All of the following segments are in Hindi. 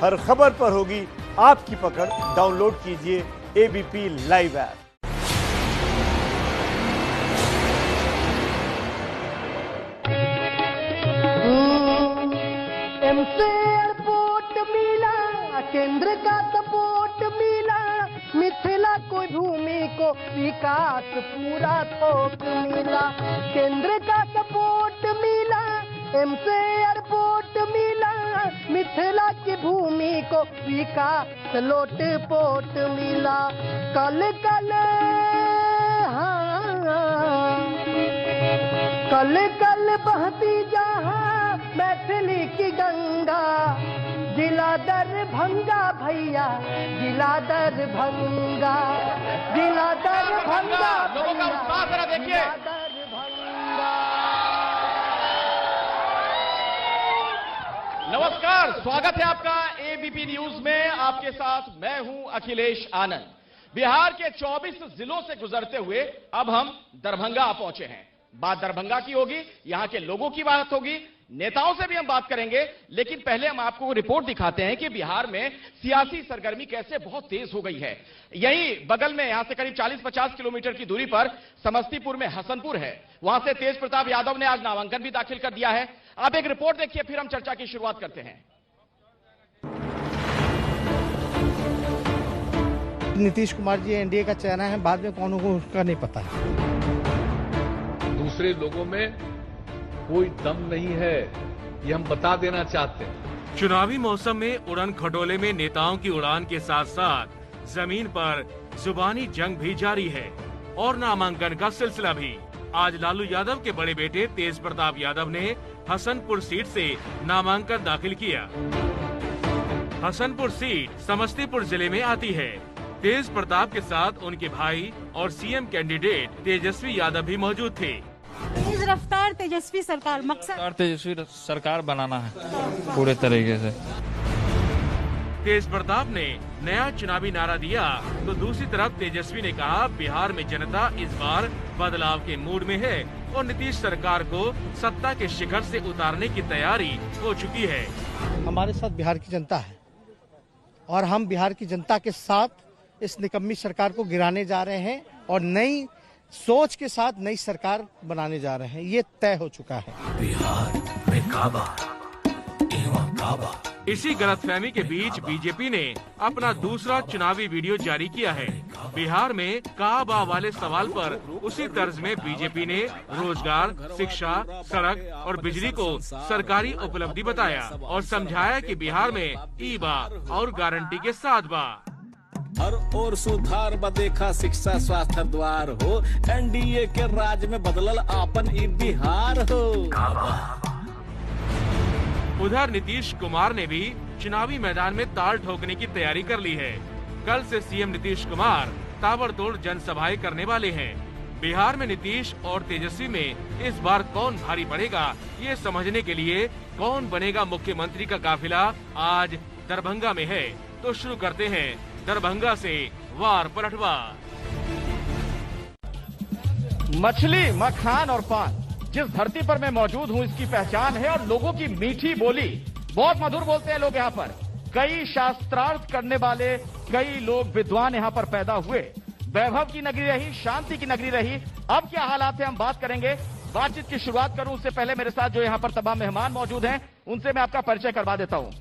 हर खबर पर होगी आपकी पकड़। डाउनलोड कीजिए एबीपी लाइव ऐप। एमसे एयरपोर्ट मिला, केंद्र का सपोर्ट मिला, मिथिला को भूमि को विकास पूरा थोक मिला। केंद्र का सपोर्ट मिला, एमसे एयरपोर्ट मिला, मिथिला की भूमि को विकास लोट पोट मिला। कल कल कल कल बहती जहाँ मैथिली की गंगा, जिला दरभंगा भैया, जिला दरभंगा, जिला दरभंगा। लोगों का उत्साह जरा देखिए। नमस्कार, स्वागत है आपका एबीपी न्यूज में। आपके साथ मैं हूं अखिलेश आनंद। बिहार के 24 जिलों से गुजरते हुए अब हम दरभंगा पहुंचे हैं। बात दरभंगा की होगी, यहां के लोगों की बात होगी, नेताओं से भी हम बात करेंगे। लेकिन पहले हम आपको रिपोर्ट दिखाते हैं कि बिहार में सियासी सरगर्मी कैसे बहुत तेज हो गई है। यही बगल में यहां से करीब 40-50 किलोमीटर की दूरी पर समस्तीपुर में हसनपुर है। वहां से तेज प्रताप यादव ने आज नामांकन भी दाखिल कर दिया है। आप एक रिपोर्ट देखिए, फिर हम चर्चा की शुरुआत करते हैं। नीतीश कुमार जी एनडीए का चेहरा है, बाद में कौन होगा उसका नहीं पता है। दूसरे लोगों में कोई दम नहीं है, ये हम बता देना चाहते हैं। चुनावी मौसम में उड़न खटोले में नेताओं की उड़ान के साथ साथ जमीन पर जुबानी जंग भी जारी है और नामांकन का सिलसिला भी। आज लालू यादव के बड़े बेटे तेज प्रताप यादव ने हसनपुर सीट से नामांकन दाखिल किया। हसनपुर सीट समस्तीपुर जिले में आती है। तेज प्रताप के साथ उनके भाई और सीएम कैंडिडेट तेजस्वी यादव भी मौजूद थे। तेज रफ्तार तेजस्वी सरकार, मकसद तेजस्वी सरकार बनाना है पूरे तरीके से। तेज प्रताप ने नया चुनावी नारा दिया तो दूसरी तरफ तेजस्वी ने कहा बिहार में जनता इस बार बदलाव के मूड में है और नीतीश सरकार को सत्ता के शिखर से उतारने की तैयारी हो चुकी है। हमारे साथ बिहार की जनता है और हम बिहार की जनता के साथ इस निकम्मी सरकार को गिराने जा रहे हैं और नई सोच के साथ नई सरकार बनाने जा रहे हैं। ये तय हो चुका है। बिहार में काबा, काबा। इसी गलतफहमी के बीच बीजेपी ने अपना दूसरा चुनावी वीडियो जारी किया है। बिहार में काबा वाले सवाल पर उसी तर्ज में बीजेपी ने रोजगार, शिक्षा, सड़क और बिजली को सरकारी उपलब्धि बताया और समझाया कि बिहार में ई-बा और गारंटी के साथ बा। हर और सुधार बदेखा शिक्षा स्वास्थ्य द्वार हो, एनडीए के राज में बदलल आपन ई बिहार हो। उधर नीतीश कुमार ने भी चुनावी मैदान में ताल ठोकने की तैयारी कर ली है। कल से सीएम नीतीश कुमार ताबड़तोड़ जनसभाएं करने वाले हैं। बिहार में नीतीश और तेजस्वी में इस बार कौन भारी पड़ेगा, ये समझने के लिए कौन बनेगा मुख्यमंत्री का काफिला आज दरभंगा में है। तो शुरू करते हैं दरभंगा से वार पलटवार। मछली, मखान और पान, जिस धरती पर मैं मौजूद हूं इसकी पहचान है और लोगों की मीठी बोली। बहुत मधुर बोलते हैं लोग यहाँ पर। कई शास्त्रार्थ करने वाले कई लोग विद्वान यहाँ पर पैदा हुए। वैभव की नगरी रही, शांति की नगरी रही। अब क्या हालात है हम बात करेंगे। बातचीत की शुरुआत करूं उससे पहले मेरे साथ जो यहाँ पर तमाम मेहमान मौजूद हैं उनसे मैं आपका परिचय करवा देता हूँ।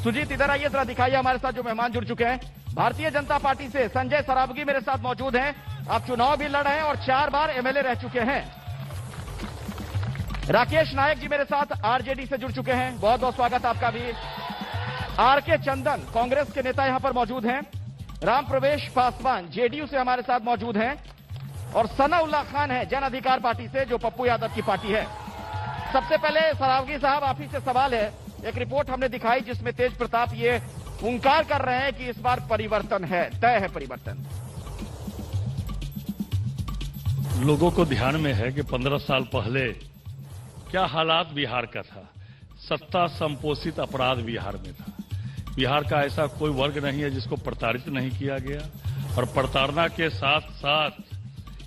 सुजीत इधर आइए, जरा दिखाइए हमारे साथ जो मेहमान जुड़ चुके हैं। भारतीय जनता पार्टी से संजय सरावगी मेरे साथ मौजूद हैं। आप चुनाव भी लड़ रहे हैं और 4 बार एमएलए रह चुके हैं। राकेश नायक जी मेरे साथ आरजेडी से जुड़ चुके हैं, बहुत बहुत स्वागत आपका भी। आरके चंदन कांग्रेस के नेता यहां पर मौजूद हैं। राम प्रवेश पासवान जेडीयू से हमारे साथ मौजूद हैं और सनाउल्लाह खान है जन अधिकार पार्टी से, जो पप्पू यादव की पार्टी है। सबसे पहले सरावगी साहब आप ही से सवाल है। एक रिपोर्ट हमने दिखाई जिसमें तेज प्रताप ये हुंकार कर रहे हैं कि इस बार परिवर्तन है, तय है परिवर्तन। लोगों को ध्यान में है कि 15 साल पहले क्या हालात बिहार का था। सत्ता संपोषित अपराध बिहार में था। बिहार का ऐसा कोई वर्ग नहीं है जिसको प्रताड़ित नहीं किया गया और प्रताड़ना के साथ साथ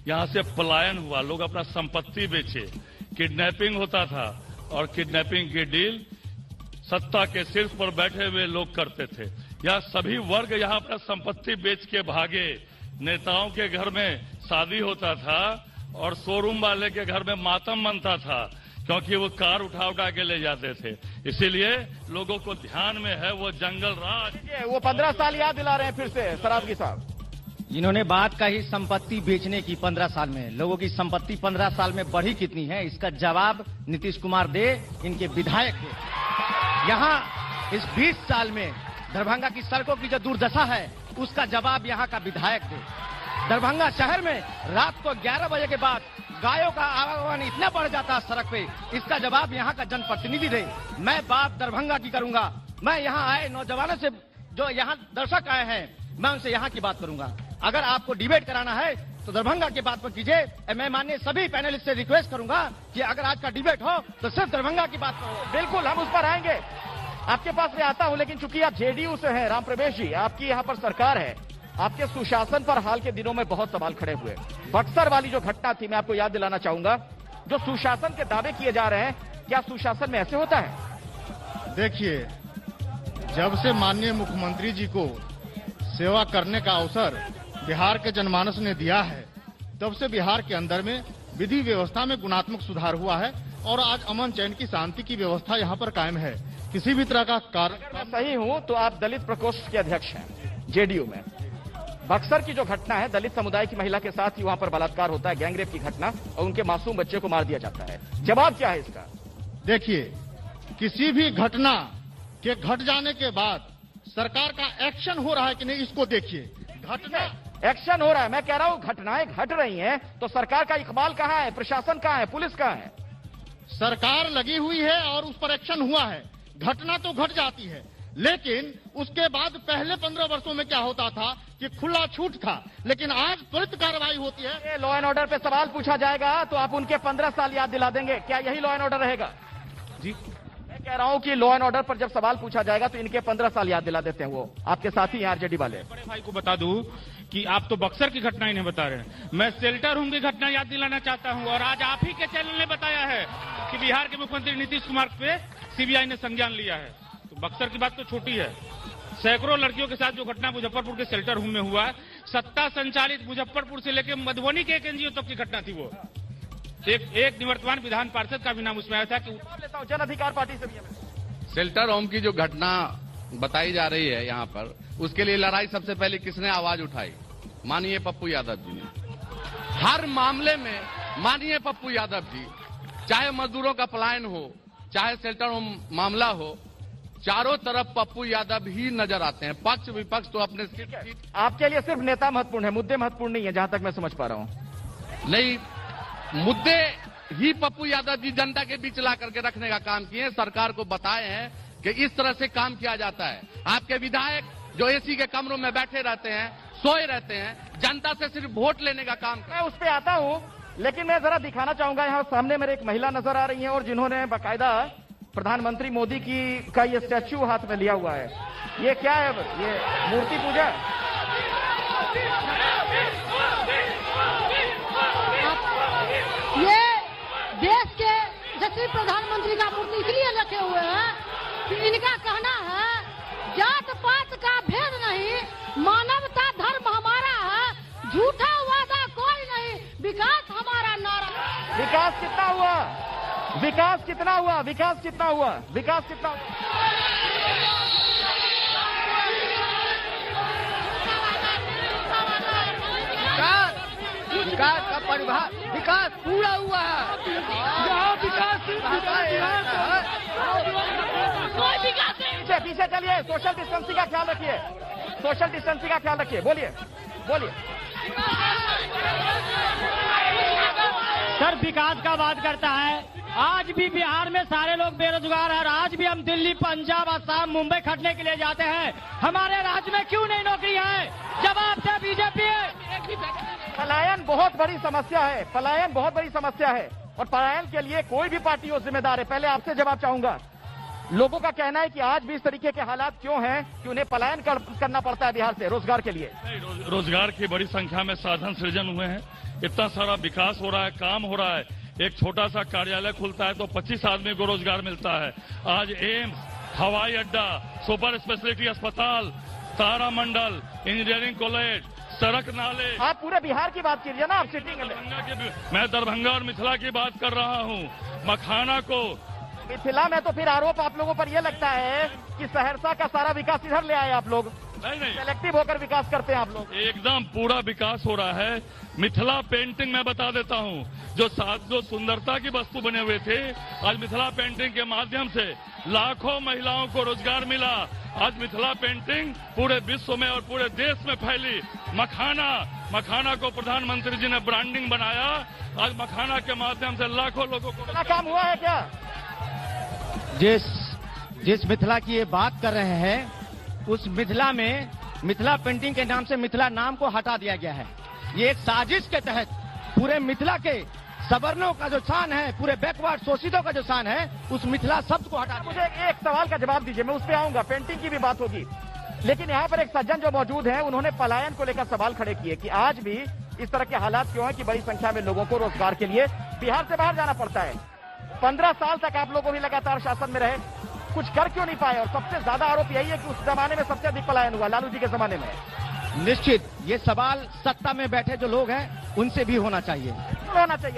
यहां से पलायन हुआ। लोग अपना संपत्ति बेचे, किडनैपिंग होता था और किडनैपिंग की डील सत्ता के शीर्ष पर बैठे हुए लोग करते थे। यह सभी वर्ग यहाँ पर संपत्ति बेच के भागे। नेताओं के घर में शादी होता था और शोरूम वाले के घर में मातम मनता था, क्योंकि वो कार उठा के ले जाते थे। इसीलिए लोगों को ध्यान में है वो जंगल राज। वो 15 साल याद दिला रहे हैं फिर से सरावगी साहब। इन्होंने बात कही संपत्ति बेचने की 15 साल में। लोगों की संपत्ति 15 साल में बढ़ी कितनी है, इसका जवाब नीतीश कुमार दे, इनके विधायक दे। यहाँ इस 20 साल में दरभंगा की सड़कों की जो दुर्दशा है उसका जवाब यहाँ का विधायक दे। दरभंगा शहर में रात को 11 बजे के बाद गायों का आवागमन इतना बढ़ जाता है सड़क पे, इसका जवाब यहाँ का जनप्रतिनिधि दे। मैं बात दरभंगा की करूंगा। मैं यहाँ आए नौजवानों से, जो यहाँ दर्शक आए हैं, मैं उनसे यहाँ की बात करूंगा। अगर आपको डिबेट कराना है तो दरभंगा की बात पर कीजिए। मैं माननीय सभी पैनलिस्ट से रिक्वेस्ट करूंगा कि अगर आज का डिबेट हो तो सिर्फ दरभंगा की बात करो। बिल्कुल, हम उस पर आएंगे, आपके पास मैं आता हूं, लेकिन चूंकि आप जेडीयू से हैं राम प्रवेश जी, आपकी यहाँ पर सरकार है, आपके सुशासन पर हाल के दिनों में बहुत सवाल खड़े हुए। बक्सर वाली जो घटना थी, मैं आपको याद दिलाना चाहूंगा, जो सुशासन के दावे किए जा रहे हैं, क्या सुशासन में ऐसे होता है? देखिए, जब से माननीय मुख्यमंत्री जी को सेवा करने का अवसर बिहार के जनमानस ने दिया है, तब से बिहार के अंदर में विधि व्यवस्था में गुणात्मक सुधार हुआ है और आज अमन चैन की शांति की व्यवस्था यहाँ पर कायम है। किसी भी तरह का कार्य, मैं सही हूं तो आप दलित प्रकोष्ठ के अध्यक्ष हैं जेडीयू में। बक्सर की जो घटना है, दलित समुदाय की महिला के साथ ही वहां पर बलात्कार होता है, गैंगरेप की घटना, और उनके मासूम बच्चे को मार दिया जाता है। जवाब क्या है इसका? देखिए, किसी भी घटना के घट जाने के बाद सरकार का एक्शन हो रहा है कि नहीं, इसको देखिए। घटना एक्शन हो रहा है, मैं कह रहा हूं घटनाएं घट रही हैं, तो सरकार का इकबाल कहां है, प्रशासन कहां है, पुलिस कहां है? सरकार लगी हुई है और उस पर एक्शन हुआ है। घटना तो घट जाती है, लेकिन उसके बाद पहले 15 वर्षों में क्या होता था कि खुला छूट था, लेकिन आज त्वरित कार्रवाई होती है। लॉ एंड ऑर्डर पे सवाल पूछा जाएगा तो आप उनके 15 साल याद दिला देंगे, क्या यही लॉ एंड ऑर्डर रहेगा? जी, मैं कह रहा हूं कि लॉ एंड ऑर्डर पर जब सवाल पूछा जाएगा तो इनके 15 साल याद दिला देते हैं वो आपके साथी आरजेडी वाले। बड़े भाई को बता दूं कि आप तो बक्सर की घटना इन्हें बता रहे हैं, मैं शेल्टर होम की घटना याद दिलाना चाहता हूं। और आज आप ही के चैनल ने बताया है कि बिहार के मुख्यमंत्री नीतीश कुमार पे सीबीआई ने संज्ञान लिया है। तो बक्सर की बात तो छोटी है, सैकड़ों लड़कियों के साथ जो घटना मुजफ्फरपुर के शेल्टर होम में हुआ है, सत्ता संचालित मुजफ्फरपुर से लेकर मधुबनी के एक एनजीओ तक की घटना थी। वो एक निवर्तमान विधान पार्षद का भी नाम उसमें आया था कि लेता हूं, जन अधिकार पार्टी से भी। शेल्टर होम की जो घटना बताई जा रही है यहाँ पर, उसके लिए लड़ाई सबसे पहले किसने आवाज उठाई? माननीय पप्पू यादव जी ने। हर मामले में माननीय पप्पू यादव जी, चाहे मजदूरों का पलायन हो, चाहे शेल्टर होम मामला हो, चारों तरफ पप्पू यादव ही नजर आते हैं। पक्ष विपक्ष तो अपने आपके लिए सिर्फ नेता महत्वपूर्ण है, मुद्दे महत्वपूर्ण नहीं है, जहां तक मैं समझ पा रहा हूं। नहीं, मुद्दे ही पप्पू यादव जी जनता के बीच ला करके रखने का काम किए, सरकार को बताए हैं कि इस तरह से काम किया जाता है। आपके विधायक जो एसी के कमरों में बैठे रहते हैं, सोए रहते हैं, जनता से सिर्फ वोट लेने का काम। मैं उस पे आता हूं, लेकिन मैं जरा दिखाना चाहूंगा, यहाँ सामने मेरे एक महिला नजर आ रही है और जिन्होंने बाकायदा प्रधानमंत्री मोदी का ये स्टैच्यू हाथ में लिया हुआ है। ये क्या है? ये मूर्ति पूजा? ये देश के यशस्वी प्रधानमंत्री का मूर्ति इसलिए रखे हुए हैं कि इनका कहना है जात पात का भेद नहीं, मानवता धर्म हमारा है, झूठा वादा कोई नहीं, विकास हमारा नारा। विकास कितना हुआ? विकास कितना हुआ? विकास कितना हुआ? विकास कितना हुआ? विकास का परिभाषा, विकास पूरा हुआ है। पीछे पीछे चलिए, सोशल डिस्टेंसिंग का ख्याल रखिए, सोशल डिस्टेंसिंग का ख्याल रखिए। बोलिए बोलिए। सर, विकास का बात करता है, आज भी बिहार में सारे लोग बेरोजगार हैं। आज भी हम दिल्ली, पंजाब, असम, मुंबई खटने के लिए जाते हैं। हमारे राज्य में क्यों नहीं नौकरी है? जवाब दे बीजेपी। पलायन बहुत बड़ी समस्या है, पलायन बहुत बड़ी समस्या है, और पलायन के लिए कोई भी पार्टी हो जिम्मेदार है। पहले आपसे जवाब चाहूंगा, लोगों का कहना है कि आज भी इस तरीके के हालात क्यों हैं कि उन्हें पलायन करना पड़ता है बिहार से रोजगार के लिए? रोजगार की बड़ी संख्या में साधन सृजन हुए हैं, इतना सारा विकास हो रहा है, काम हो रहा है। एक छोटा सा कार्यालय खुलता है तो 25 आदमी को रोजगार मिलता है। आज एम्स, हवाई अड्डा, सुपर स्पेशलिटी अस्पताल, तारा मंडल, इंजीनियरिंग कॉलेज, सड़क नाले। आप पूरे बिहार की बात कीजिए ना, आप सिटिंग मैं दरभंगा और मिथिला की बात कर रहा हूँ। मखाना को मिथिला में तो फिर आरोप आप लोगों पर यह लगता है कि सहरसा का सारा विकास इधर ले आए आप लोग। नहीं, सेलेक्टिव होकर विकास करते हैं आप लोग। एकदम पूरा विकास हो रहा है। मिथिला पेंटिंग मैं बता देता हूँ, जो सुंदरता की वस्तु बने हुए थे, आज मिथिला पेंटिंग के माध्यम से लाखों महिलाओं को रोजगार मिला। आज मिथिला पेंटिंग पूरे विश्व में और पूरे देश में फैली। मखाना को प्रधानमंत्री जी ने ब्रांडिंग बनाया। आज मखाना के माध्यम से लाखों लोगों को काम हुआ है क्या? जिस मिथिला की ये बात कर रहे हैं, उस मिथिला में मिथिला पेंटिंग के नाम से मिथिला नाम को हटा दिया गया है। ये एक साजिश के तहत पूरे मिथिला के सवर्णों का जो शान है, पूरे बैकवर्ड शोषितों का जो शान है, उस मिथिला शब्द को हटा। मुझे एक सवाल का जवाब दीजिए, मैं उस पर आऊंगा, पेंटिंग की भी बात होगी, लेकिन यहाँ पर एक सज्जन जो मौजूद है, उन्होंने पलायन को लेकर सवाल खड़े किए कि आज भी इस तरह के हालात क्यों है कि बड़ी संख्या में लोगों को रोजगार के लिए बिहार से बाहर जाना पड़ता है। 15 साल तक आप लोगों भी लगातार शासन में रहे, कुछ कर क्यों नहीं पाए? और सबसे ज्यादा आरोप यही है कि उस जमाने में सबसे अधिक पलायन हुआ, लालू जी के जमाने में। निश्चित ये सवाल सत्ता में बैठे जो लोग हैं उनसे भी होना चाहिए,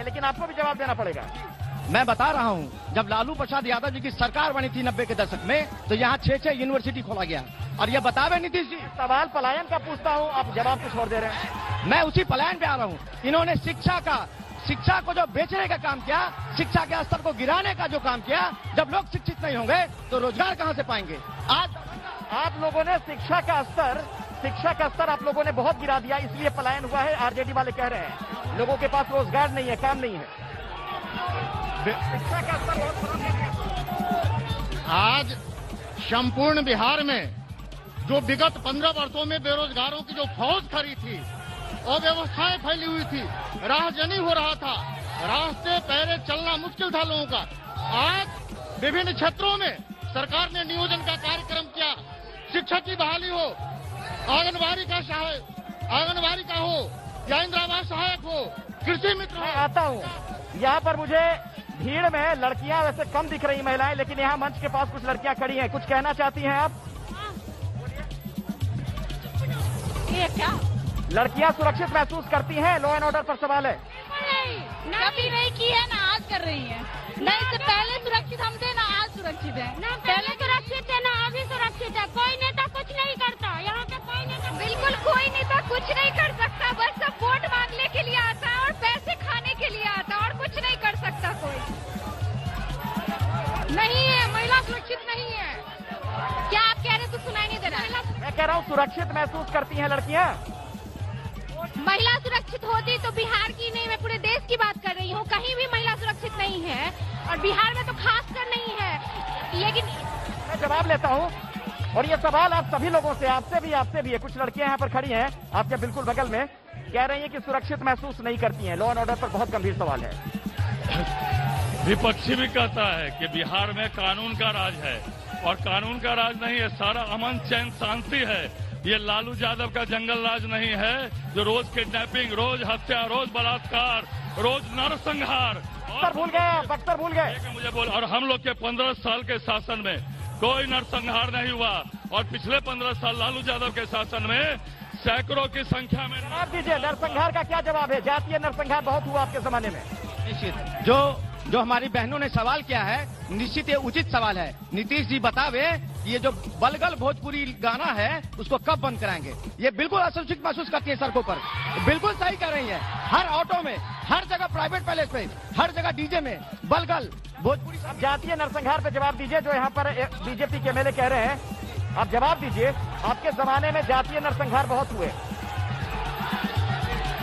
लेकिन आपको भी जवाब देना पड़ेगा। मैं बता रहा हूं, जब लालू प्रसाद यादव जी की सरकार बनी थी 90 के दशक में, तो यहाँ 6 यूनिवर्सिटी खोला गया। और ये बतावे नीतीश जी, सवाल पलायन का पूछता हूँ, आप जवाब कुछ और दे रहे हैं। मैं उसी पलायन पे आ रहा हूँ। इन्होंने शिक्षा को जो बेचने का काम किया, शिक्षा के स्तर को गिराने का जो काम किया, जब लोग शिक्षित नहीं होंगे तो रोजगार कहां से पाएंगे? आज आप लोगों ने शिक्षा का स्तर आप लोगों ने बहुत गिरा दिया, इसलिए पलायन हुआ है। आरजेडी वाले कह रहे हैं लोगों के पास रोजगार नहीं है, काम नहीं है। शिक्षा का स्तर बहुत। आज संपूर्ण बिहार में जो विगत 15 वर्षों में बेरोजगारों की जो फौज खड़ी थी, अव्यवस्थाएं फैली हुई थी, राहजनी हो रहा था, रास्ते पैरे चलना मुश्किल था लोगों का। आज विभिन्न क्षेत्रों में सरकार ने नियोजन का कार्यक्रम किया, शिक्षक की बहाली हो, आंगनबाड़ी का हो या इंदिरा आवास सहायक हो, कृषि मित्र मैं आता हूँ। यहाँ पर मुझे भीड़ में लड़कियां वैसे कम दिख रही महिलाएं, लेकिन यहाँ मंच के पास कुछ लड़कियां खड़ी हैं, कुछ कहना चाहती हैं आप? ये क्या? लड़कियां सुरक्षित महसूस करती हैं? लॉ एंड ऑर्डर पर सवाल है। कभी नहीं की है ना आज कर रही है। नहीं से पहले सुरक्षित हम थे ना आज सुरक्षित है। ना पहले सुरक्षित है ना अभी सुरक्षित है। कोई नेता कुछ नहीं करता यहाँ पे, कोई नेता बिल्कुल कोई नेता कुछ नहीं कर सकता। बस सब वोट मांगने के लिए आता है और पैसे खाने के लिए आता है और कुछ नहीं कर सकता कोई। नहीं है, महिला सुरक्षित नहीं है। क्या आप कह रहे हैं तो सुनाई नहीं दे रहा? मैं कह रहा हूँ सुरक्षित महसूस करती हैं लड़कियां। महिला सुरक्षित होती तो बिहार की नहीं, मैं पूरे देश की बात कर रही हूँ, कहीं भी महिला सुरक्षित नहीं है और बिहार में तो खासकर नहीं है। लेकिन मैं जवाब लेता हूँ, और ये सवाल आप सभी लोगों से, आपसे भी है। कुछ लड़कियां यहाँ पर खड़ी हैं आपके बिल्कुल बगल में, कह रही हैं कि सुरक्षित महसूस नहीं करती हैं। लॉ एंड ऑर्डर पर बहुत गंभीर सवाल है। विपक्षी भी कहता है कि बिहार में कानून का राज है, और कानून का राज नहीं है, सारा अमन चैन शांति है। ये लालू यादव का जंगल राज नहीं है, जो रोज किडनैपिंग, रोज हत्या, रोज बलात्कार, रोज नरसंहार। बख्तर भूल गए मुझे बोल। और हम लोग के 15 साल के शासन में कोई नरसंहार नहीं हुआ, और पिछले 15 साल लालू यादव के शासन में सैकड़ों की संख्या में। जवाब दीजिए, नरसंहार का क्या जवाब है? जातीय नरसंहार बहुत हुआ आपके जमाने में। निश्चित जो हमारी बहनों ने सवाल किया है, निश्चित ये उचित सवाल है। नीतीश जी बतावे ये जो बलगल भोजपुरी गाना है उसको कब बंद कराएंगे? ये बिल्कुल असुरक्षित महसूस करती है सड़कों पर, बिल्कुल सही कर रही है। हर ऑटो में, हर जगह प्राइवेट पैलेस पे, हर जगह डीजे में बलगल भोजपुरी। जातीय नरसंहार पे जवाब दीजिए, जो यहाँ पर बीजेपी के एमएलए कह रहे हैं। आप जवाब दीजिए, आपके जमाने में जातीय नरसंहार बहुत हुए।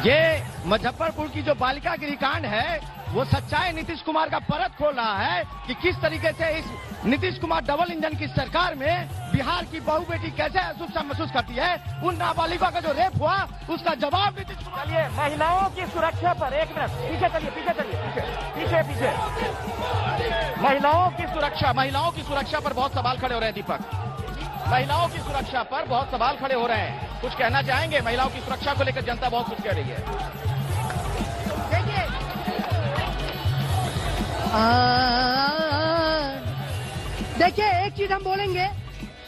ये मुजफ्फरपुर की जो बालिका गृह कांड है, वो सच्चाई नीतीश कुमार का परत खोल रहा है कि किस तरीके से इस नीतीश कुमार डबल इंजन की सरकार में बिहार की बहू बेटी कैसे असुरक्षा महसूस करती है। उन नाबालिगों का जो रेप हुआ, उसका जवाब नीतीश कुमार। चलिए, महिलाओं की सुरक्षा पर एक मिनट पीछे चलिए। महिलाओं की सुरक्षा पर बहुत सवाल खड़े हो रहे हैं। दीपक, महिलाओं की सुरक्षा पर बहुत सवाल खड़े हो रहे हैं, कुछ कहना चाहेंगे? महिलाओं की सुरक्षा को लेकर जनता बहुत कुछ कह रही है। देखिए, एक चीज हम बोलेंगे,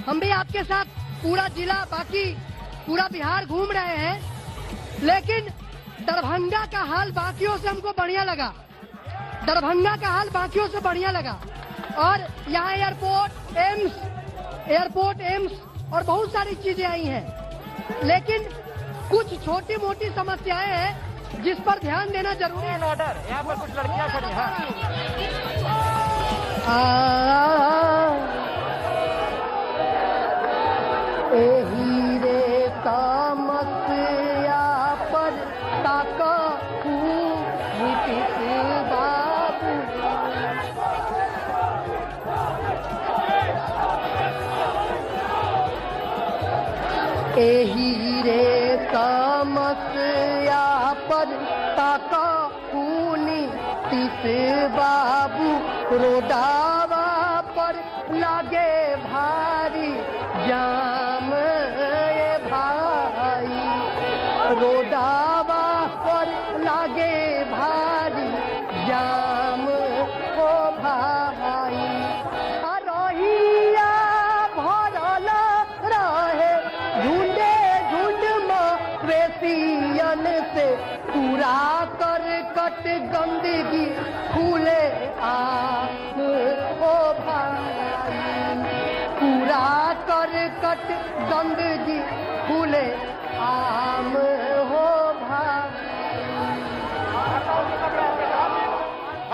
हम भी आपके साथ पूरा जिला, बाकी पूरा बिहार घूम रहे हैं, लेकिन दरभंगा का हाल बाकियों से हमको बढ़िया लगा। दरभंगा का हाल बाकियों से बढ़िया लगा। और यहाँ एयरपोर्ट, एम्स और बहुत सारी चीजें आई हैं, लेकिन कुछ छोटी मोटी समस्याएं हैं जिस पर ध्यान देना जरूरी है। ऑर्डर, यहाँ पर कुछ लड़कियां खड़ी हैं। हीरे का मसिया पर ताका नीतीश बाबू, हीरे का मसिया पर ताका नीतीश बाबू, रोडावा पर लागे भारी जाम ये भाई, रोडावा पर लागे भारी जाम ओ भाई। रहिया भरल रहे झुंडे झुंड मवेशियन से, पूरा कर कट गंदगी खुले आम ओ भाई, पूरा कर कट गंदगी खुले आम हो भाई।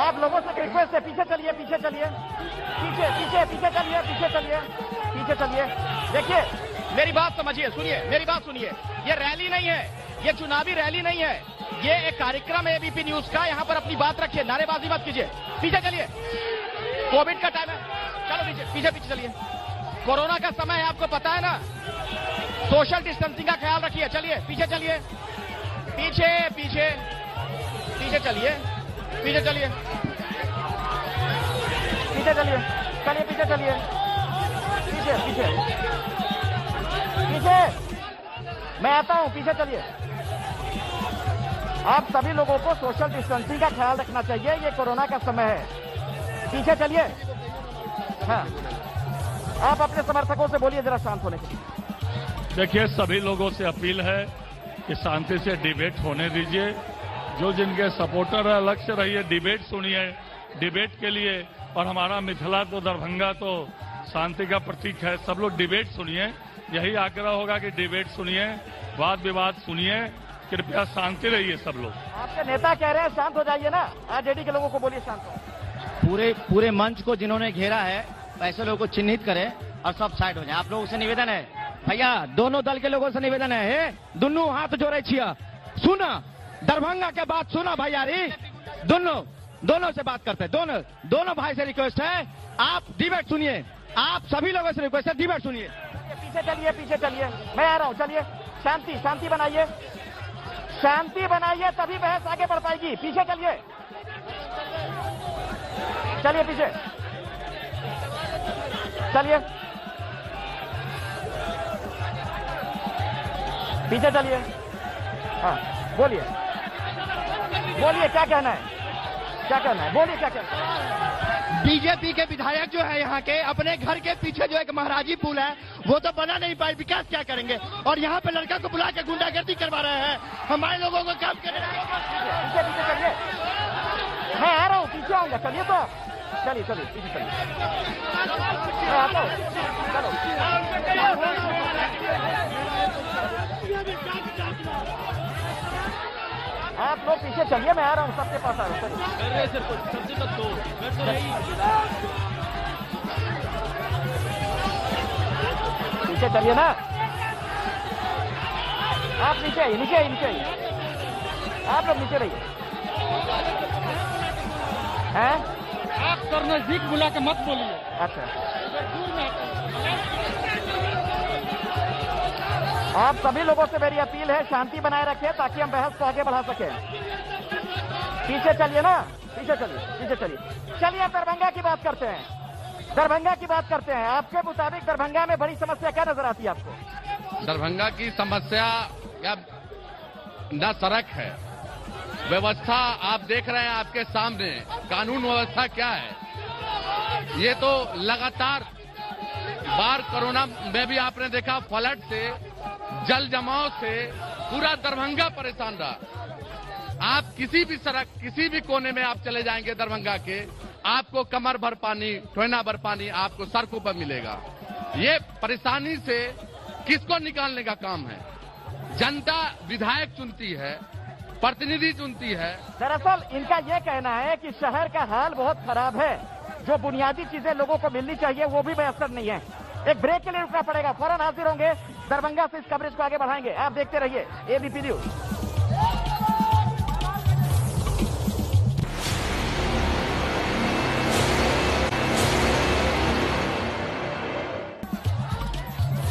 आप लोगों से रिक्वेस्ट है, पीछे चलिए, पीछे चलिए, पीछे पीछे पीछे चलिए, पीछे चलिए, पीछे चलिए। देखिए, मेरी बात समझिए, सुनिए, मेरी बात सुनिए। ये रैली नहीं है, ये चुनावी रैली नहीं है, ये एक कार्यक्रम है एबीपी न्यूज का। यहाँ पर अपनी बात रखिए, नारेबाजी मत कीजिए। पीछे चलिए, कोविड का टाइम है, चलो पीछे पीछे पीछे चलिए। कोरोना का समय है, आपको पता है ना, सोशल डिस्टेंसिंग का ख्याल रखिए। चलिए पीछे चलिए, पीछे पीछे पीछे चलिए, पीछे चलिए, पीछे चलिए, चलिए पीछे चलिए, पीछे पीछे पीछे, मैं आता हूं, पीछे चलिए। आप सभी लोगों को सोशल डिस्टेंसिंग का ख्याल रखना चाहिए, ये कोरोना का समय है। पीछे चलिए। हाँ, आप अपने समर्थकों से बोलिए जरा शांत होने के लिए। देखिए, सभी लोगों से अपील है कि शांति से डिबेट होने दीजिए। जो जिनके सपोर्टर है अलग से रहिए, डिबेट सुनिए। डिबेट के लिए, और हमारा मिथिला तो, दरभंगा तो शांति का प्रतीक है, सब लोग डिबेट सुनिए। यही आग्रह होगा कि डिबेट सुनिए, वाद विवाद सुनिए, कृपया शांति रहिए सब लोग। आपके नेता कह रहे हैं शांत हो जाइए ना, आरजेडी के लोगों को बोलिए शांत हो। पूरे मंच को जिन्होंने घेरा है, ऐसे लोगों को चिन्हित करें और सब साइड हो जाए। आप लोगों से निवेदन है, भैया दोनों दल के लोगों से निवेदन है, दोनों हाथ जोड़े छिया, सुना दरभंगा के बात सुना भैया री, दोनों से बात करते हैं, दोनों भाई से रिक्वेस्ट है, आप डिबेट सुनिए। आप सभी लोगों से रिक्वेस्ट है, डिबेट सुनिए। पीछे चलिए, पीछे चलिए, मैं आ रहा हूं, चलिए। शांति, शांति बनाइए, शांति बनाइए, तभी बहस आगे बढ़ पाएगी। पीछे चलिए, चलिए पीछे चलिए, पीछे चलिए। हाँ, बोलिए बोलिए, क्या कहना है, क्या कहना है, बोलिए क्या कहना है। बीजेपी के विधायक जो है यहाँ के, अपने घर के पीछे जो एक महाराजी पुल है वो तो बना नहीं पाए, विकास क्या करेंगे? और यहाँ पे लड़का को बुला के गुंडागर्दी करवा रहे हैं, हमारे लोगों को काम करने। पीछे पीछे चलिए, मैं आ रहा हूँ, पीछे आऊंगा, चलिए तो, चलिए चलिए पीछे चलिए, मैं आता हूँ, चलो। आप लोग पीछे चलिए, मैं आ रहा हूँ, सबके पास आ रहा हूँ। पीछे चलिए ना, आप नीचे आइए, नीचे आइए, नीचे आइए, आप लोग नीचे रहिए। हैं? आप सर नजदीक बुला के मत बोलिए। अच्छा, आप सभी लोगों से मेरी अपील है, शांति बनाए रखें ताकि हम बहस को आगे बढ़ा सकें। पीछे चलिए ना, पीछे चलिए, पीछे चलिए। चलिए दरभंगा की बात करते हैं, दरभंगा की बात करते हैं। आपके मुताबिक दरभंगा में बड़ी समस्या क्या नजर आती है आपको? दरभंगा की समस्या क्या, न सड़क है, व्यवस्था आप देख रहे हैं आपके सामने, कानून व्यवस्था क्या है, ये तो लगातार बार कोरोना में भी आपने देखा, फ्लड से, जल जमाव से पूरा दरभंगा परेशान रहा। आप किसी भी सड़क, किसी भी कोने में आप चले जाएंगे दरभंगा के, आपको कमर भर पानी, ठोना भर पानी आपको सड़कों पर मिलेगा। ये परेशानी से किसको निकालने का काम है? जनता विधायक चुनती है, प्रतिनिधि चुनती है। दरअसल इनका ये कहना है कि शहर का हाल बहुत खराब है, जो बुनियादी चीजें लोगों को मिलनी चाहिए वो भी मैसर नहीं है। एक ब्रेक के लिए रुकना पड़ेगा, फौरन हाजिर होंगे, दरभंगा से इस कवरेज को आगे बढ़ाएंगे। आप देखते रहिए एबीपी न्यूज।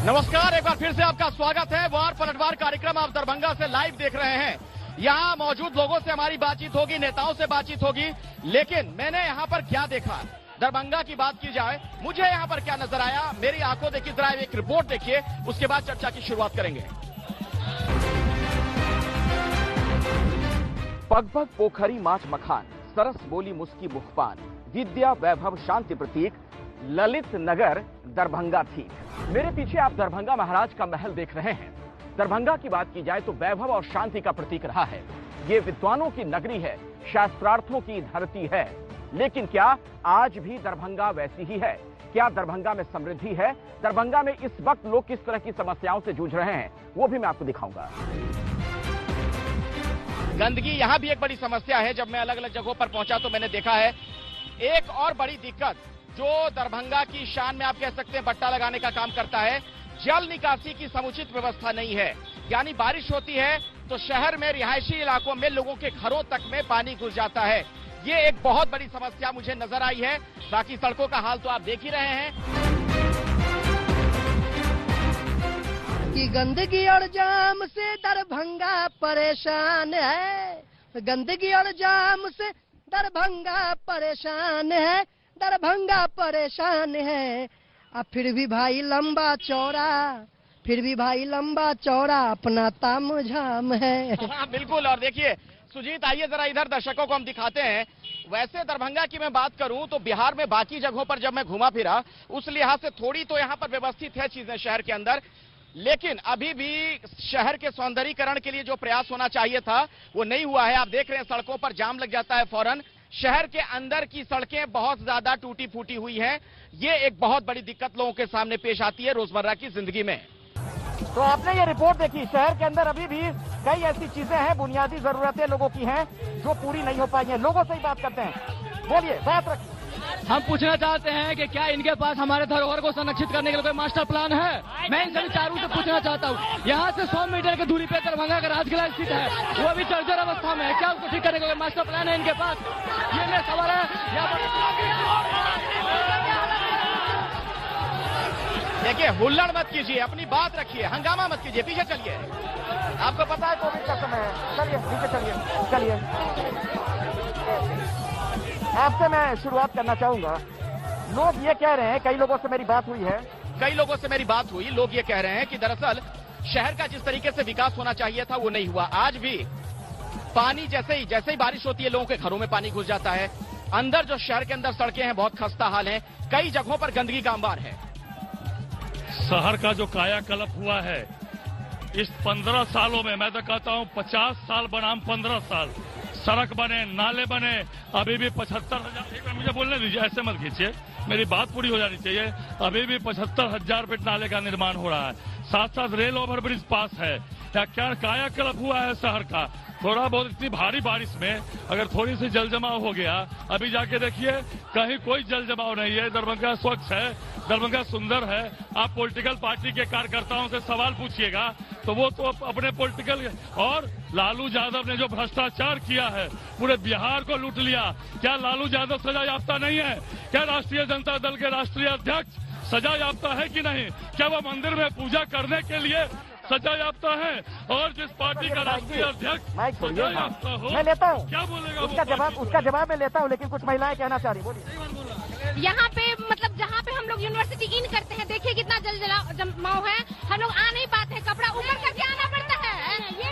नमस्कार, एक बार फिर से आपका स्वागत है। वार पलटवार कार्यक्रम आप दरभंगा से लाइव देख रहे हैं। यहाँ मौजूद लोगों से हमारी बातचीत होगी, नेताओं से बातचीत होगी, लेकिन मैंने यहाँ पर क्या देखा, दरभंगा की बात की जाए, मुझे यहाँ पर क्या नजर आया, मेरी आंखों देखिए, जरा एक रिपोर्ट देखिए, उसके बाद चर्चा की शुरुआत करेंगे। पग-पग पोखरी माच मखान, सरस बोली मुस्की मुखपान, विद्या वैभव शांति प्रतीक, ललित नगर दरभंगा थी। मेरे पीछे आप दरभंगा महाराज का महल देख रहे हैं। दरभंगा की बात की जाए तो वैभव और शांति का प्रतीक रहा है। ये विद्वानों की नगरी है, शास्त्रार्थों की धरती है। लेकिन क्या आज भी दरभंगा वैसी ही है? क्या दरभंगा में समृद्धि है? दरभंगा में इस वक्त लोग किस तरह की समस्याओं से जूझ रहे हैं, वो भी मैं आपको दिखाऊंगा। गंदगी यहाँ भी एक बड़ी समस्या है। जब मैं अलग अलग जगहों पर पहुंचा तो मैंने देखा है एक और बड़ी दिक्कत जो दरभंगा की शान में आप कह सकते हैं बट्टा लगाने का काम करता है, जल निकासी की समुचित व्यवस्था नहीं है। यानी बारिश होती है तो शहर में रिहायशी इलाकों में लोगों के घरों तक में पानी घुस जाता है। ये एक बहुत बड़ी समस्या मुझे नजर आई है। बाकी सड़कों का हाल तो आप देख ही रहे हैं कि गंदगी और जाम से दरभंगा परेशान है, गंदगी और जाम से दरभंगा परेशान है, दरभंगा परेशान है। अब फिर भी भाई लंबा चौड़ा, फिर भी भाई लंबा चौड़ा अपना ताम झाम है। हाँ, बिल्कुल। और देखिए सुजीत, आइए जरा इधर दर्शकों को हम दिखाते हैं। वैसे दरभंगा की मैं बात करूं तो बिहार में बाकी जगहों पर जब मैं घुमा फिरा, उस लिहाज से थोड़ी तो यहाँ पर व्यवस्थित है चीजें शहर के अंदर, लेकिन अभी भी शहर के सौंदर्यीकरण के लिए जो प्रयास होना चाहिए था वो नहीं हुआ है। आप देख रहे हैं सड़कों पर जाम लग जाता है फौरन। शहर के अंदर की सड़कें बहुत ज्यादा टूटी फूटी हुई हैं। ये एक बहुत बड़ी दिक्कत लोगों के सामने पेश आती है रोजमर्रा की जिंदगी में। तो आपने ये रिपोर्ट देखी, शहर के अंदर अभी भी कई ऐसी चीजें हैं, बुनियादी जरूरतें लोगों की हैं जो पूरी नहीं हो पाई हैं। लोगों से ही बात करते हैं, बोलिए, बात रखिए। हम पूछना चाहते हैं कि क्या इनके पास हमारे धरोहर को संरक्षित करने के लिए कोई मास्टर प्लान है? मैं इन सभी चारों से पूछना चाहता हूँ। यहाँ से 100 मीटर की दूरी पे दरभंगा का राजकिला स्थित है, वो अभी जर्जर अवस्था में है। क्या उसको ठीक करने का कोई मास्टर प्लान है इनके पास? ये मेरा सवाल है। देखिए, हुल्लड़ मत कीजिए, अपनी बात रखिए, हंगामा मत कीजिए, पीछे चलिए। आपको पता है कोविड का समय है, चलिए पीछे चलिए, चलिए। आपसे मैं शुरुआत करना चाहूंगा। लोग ये कह रहे हैं, कई लोगों से मेरी बात हुई है, कई लोगों से मेरी बात हुई, लोग ये कह रहे हैं कि दरअसल शहर का जिस तरीके से विकास होना चाहिए था वो नहीं हुआ। आज भी पानी जैसे ही बारिश होती है लोगों के घरों में पानी घुस जाता है। अंदर जो शहर के अंदर सड़कें हैं बहुत खस्ता हाल है, कई जगहों पर गंदगी का अंबार है। शहर का जो कायाकल्प हुआ है इस 15 सालों में, मैं तो कहता हूं 50 साल बनाम 15 साल, सड़क बने, नाले बने, अभी भी 75,000, मुझे बोलने दीजिए, ऐसे मत खींचिए, मेरी बात पूरी हो जानी चाहिए। अभी भी 75,000 फीट नाले का निर्माण हो रहा है, साथ साथ रेल ओवरब्रिज पास है। क्या कायाकल्प हुआ है शहर का। थोड़ा बहुत इतनी भारी बारिश में अगर थोड़ी सी जल जमाव हो गया, अभी जाके देखिए कहीं कोई जल जमाव नहीं है। दरभंगा स्वच्छ है, दरभंगा सुंदर है। आप पॉलिटिकल पार्टी के कार्यकर्ताओं से सवाल पूछिएगा तो वो तो अपने पॉलिटिकल, और लालू यादव ने जो भ्रष्टाचार किया है, पूरे बिहार को लूट लिया। क्या लालू यादव सजा याफ्ता नहीं है? क्या राष्ट्रीय जनता दल के राष्ट्रीय अध्यक्ष सजा याफ्ता है कि नहीं? क्या वो मंदिर में पूजा करने के लिए सजा याफ्ता है? और जिस पार्टी का राष्ट्रीय अध्यक्ष सजा याफ्ता हो, मैं लेता हूँ, क्या बोलेगा उसका जवाब मैं लेता हूँ, लेकिन कुछ महिलाएं कहना चाह रही, बोलिए। यहाँ पे मतलब जहाँ पे हम लोग यूनिवर्सिटी इन करते हैं, देखिए कितना जल जमाव है, हम लोग आ नहीं पाते हैं, कपड़ा ऊपर करके आना पड़ता है। ये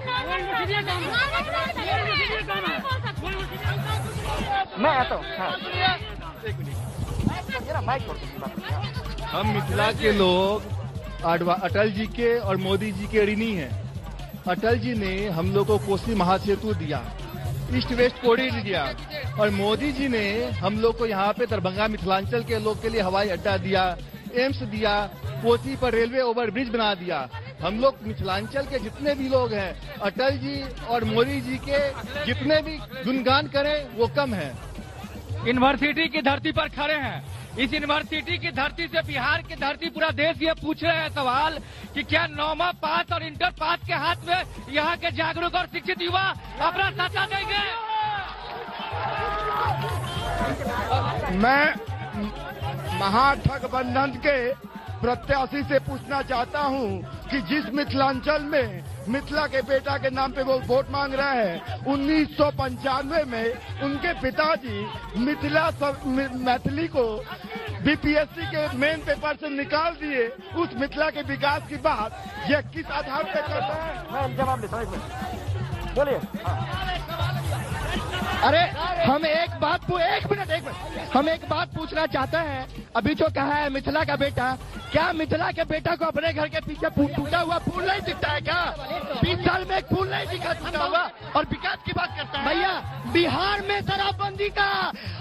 मैं आता हूँ, बताइए ना, माइक छोड़ दीजिए। हम मिथिला के लोग अटल जी के और मोदी जी के ऋणी हैं। अटल जी ने हम लोग को कोसी महासेतु दिया, ईस्ट वेस्ट कॉरिडोर दिया, और मोदी जी ने हम लोग को यहाँ पे दरभंगा मिथिलांचल के लोग के लिए हवाई अड्डा दिया, एम्स दिया, कोसी पर रेलवे ओवरब्रिज बना दिया। हम लोग मिथिलांचल के जितने भी लोग हैं, अटल जी और मोदी जी के जितने भी गुणगान करें वो कम है। यूनिवर्सिटी की धरती पर खड़े हैं। इस यूनिवर्सिटी की धरती से बिहार की धरती पूरा देश ये पूछ रहे हैं सवाल कि क्या 9वां पास और इंटर पास के हाथ में यहाँ के जागरूक और शिक्षित युवा अपना सत्ता देंगे? मैं महागठबंधन के प्रत्याशी से पूछना चाहता हूं कि जिस मिथिलांचल में मिथिला के बेटा के नाम पे वो वोट मांग रहे हैं, 1995 में उनके पिताजी मैथिली को बीपीएससी के मेन पेपर से निकाल दिए। उस मिथिला के विकास की बात ये किस आधार पे करते हैं? मैं जवाब देता हूं, बोलिए। अरे हम एक मिनट हम एक बात पूछना चाहते हैं। अभी जो कहा है मिथिला का बेटा, क्या मिथिला के बेटा को अपने घर के पीछे टूटा हुआ फूल नहीं दिखता है क्या? 20 साल में एक फूल नहीं दिखा टूटा हुआ, और विकास की बात करता है। भैया बिहार में शराबबंदी का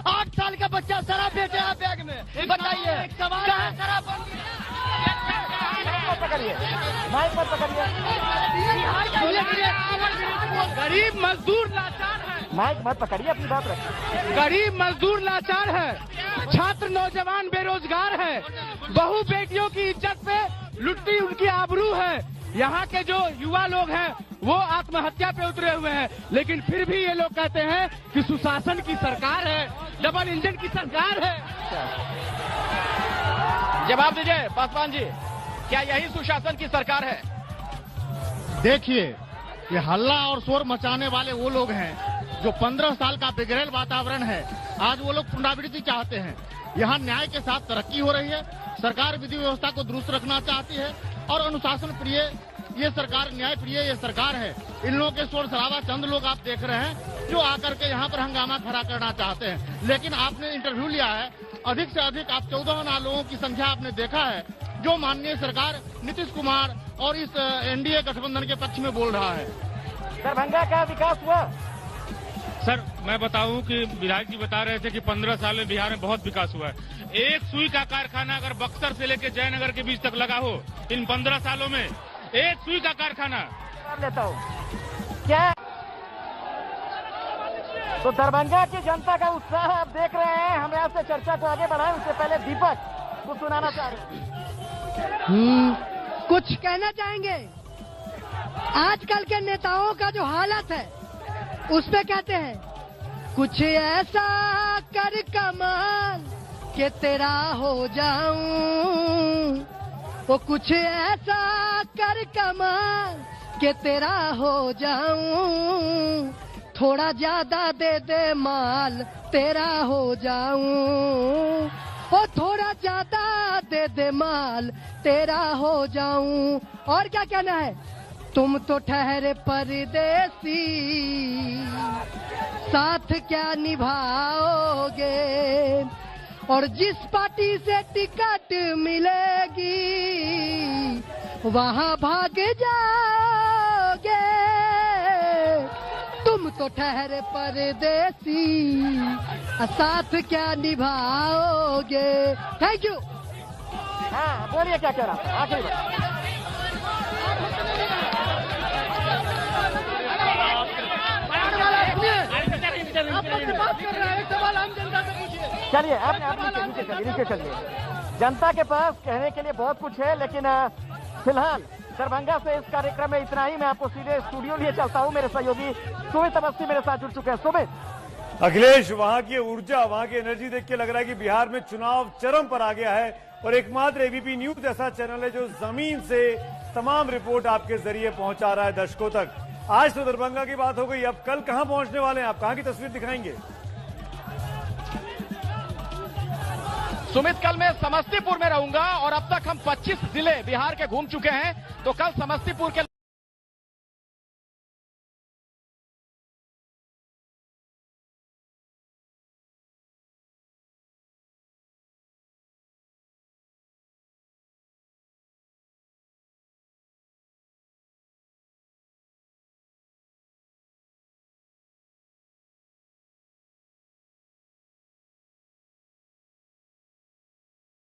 8 साल का बच्चा शराब बेच रहा बैग में, बताइए सवाल है शराबबंदी। माइक पर पकड़िए। गरीब मजदूर लाचार है। माइक मत पकड़िए, अपनी बात रखिए। गरीब मजदूर लाचार है, छात्र नौजवान बेरोजगार है, बहू बेटियों की इज्जत पे लुटती उनकी आबरू है। यहाँ के जो युवा लोग हैं वो आत्महत्या पे उतरे हुए हैं, लेकिन फिर भी ये लोग कहते हैं कि सुशासन की सरकार है, डबल इंजन की सरकार है। जवाब दीजिए पासवान जी, क्या यही सुशासन की सरकार है? देखिए, ये हल्ला और शोर मचाने वाले वो लोग हैं जो 15 साल का बिगड़ेल वातावरण है, आज वो लोग पुनरावृत्ति चाहते हैं। यहाँ न्याय के साथ तरक्की हो रही है, सरकार विधि व्यवस्था को दुरुस्त रखना चाहती है और अनुशासन प्रिय ये सरकार, न्याय प्रिय ये सरकार है। इन लोगों के शोर शराबा चंद लोग आप देख रहे हैं जो आकर के यहाँ पर हंगामा खड़ा करना चाहते हैं। लेकिन आपने इंटरव्यू लिया है, अधिक से अधिक आप 14 लोगों की संख्या आपने देखा है जो माननीय सरकार नीतीश कुमार और इस एनडीए गठबंधन के पक्ष में बोल रहा है। दरभंगा का विकास हुआ? सर मैं बताऊं कि विधायक जी बता रहे थे कि 15 साल में बिहार में बहुत विकास हुआ है। एक सुई का कारखाना अगर बक्सर से लेकर जयनगर के बीच तक लगा हो इन 15 सालों में, एक सुई का कारखाना। लेता हूँ क्या तो दरभंगा की जनता का उत्साह आप देख रहे हैं। हम यहाँ से चर्चा को आगे बढ़ाएं, उससे पहले दीपक को सुनाना चाह रहे हैं। कुछ कहना चाहेंगे? आजकल के नेताओं का जो हालत है उस पे कहते हैं कुछ ऐसा कर कमाल के तेरा हो जाऊं, वो कुछ ऐसा कर कमाल के तेरा हो जाऊं, थोड़ा ज्यादा दे दे माल तेरा हो जाऊं, ओ थोड़ा ज्यादा दे दे माल तेरा हो जाऊं। और क्या कहना है? तुम तो ठहरे परदेसी, साथ क्या निभाओगे, और जिस पार्टी से टिकट मिलेगी वहां भाग जाओगे। तुम तो ठहरे परदेसी, साथ क्या निभाओगे। Thank you. हाँ बोलिए, क्या कह रहा था आखिरी बात? चलिए आप नीचे चलिए। जनता के पास कहने के लिए बहुत कुछ है, लेकिन फिलहाल दरभंगा से इस कार्यक्रम में इतना ही। मैं आपको सीधे स्टूडियो लिए चलता हूं। मेरे सहयोगी सुमित अवस्थी मेरे साथ जुड़ चुके हैं। सुमित। अखिलेश, वहां की ऊर्जा, वहां की एनर्जी देख के लग रहा है कि बिहार में चुनाव चरम पर आ गया है, और एकमात्र एबीपी न्यूज ऐसा चैनल है जो जमीन से तमाम रिपोर्ट आपके जरिए पहुंचा रहा है दर्शकों तक। आज तो दरभंगा की बात हो गई, अब कल कहां पहुंचने वाले हैं आप? कहां की तस्वीर दिखाएंगे? सुमित, कल मैं समस्तीपुर में रहूंगा और अब तक हम 25 जिले बिहार के घूम चुके हैं, तो कल समस्तीपुर के